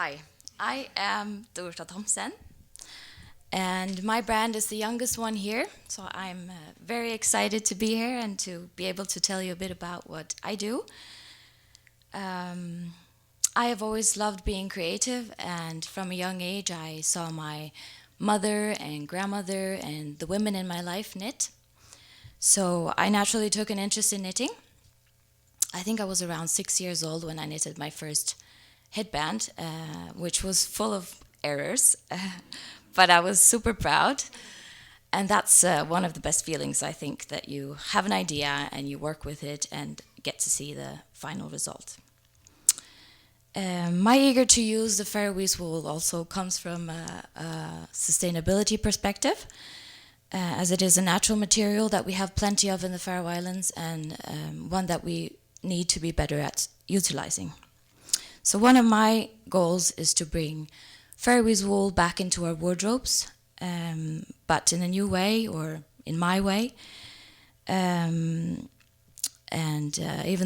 Hi, I am Durita Thomsen, and my brand is the youngest one here, so I'm very excited to be here and to be able to tell you a bit about what I do. I have always loved being creative, and from a young age I saw my mother and grandmother and the women in my life knit. So I naturally took an interest in knitting. I think I was around 6 years old when I knitted my first headband, which was full of errors, but I was super proud. And that's one of the best feelings, I think, that you have an idea and you work with it and get to see the final result. My eager to use the Faroese wool also comes from a sustainability perspective, as it is a natural material that we have plenty of in the Faroe Islands and one that we need to be better at utilizing. So one of my goals is to bring Faroese wool back into our wardrobes, but in a new way or in my way. Even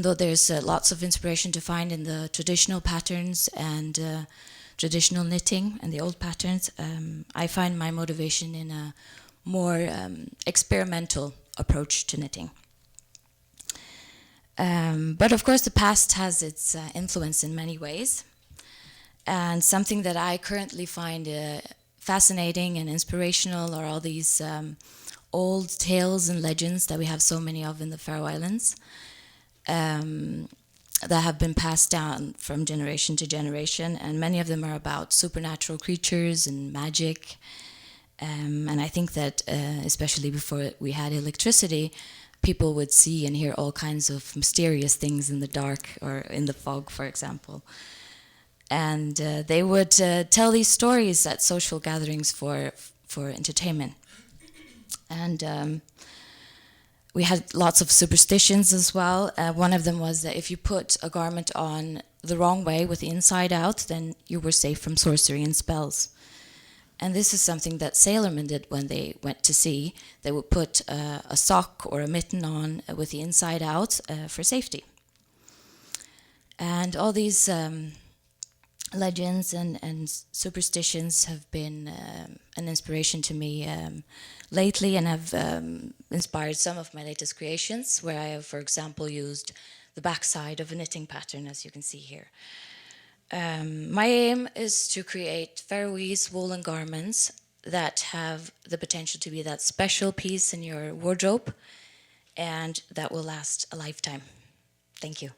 though there's lots of inspiration to find in the traditional patterns and traditional knitting and the old patterns, I find my motivation in a more experimental approach to knitting. But of course the past has its influence in many ways, and something that I currently find fascinating and inspirational are all these old tales and legends that we have so many of in the Faroe Islands, that have been passed down from generation to generation, and many of them are about supernatural creatures and magic. And I think that especially before we had electricity, people would see and hear all kinds of mysterious things in the dark or in the fog, for example. And they would tell these stories at social gatherings for entertainment. And we had lots of superstitions as well. One of them was that if you put a garment on the wrong way with the inside out, then you were safe from sorcery and spells. And this is something that sailormen did when they went to sea. They would put a sock or a mitten on with the inside out for safety. And all these legends and superstitions have been an inspiration to me lately, and have inspired some of my latest creations, where I have, for example, used the backside of a knitting pattern, as you can see here. My aim is to create Faroese woolen garments that have the potential to be that special piece in your wardrobe and that will last a lifetime. Thank you.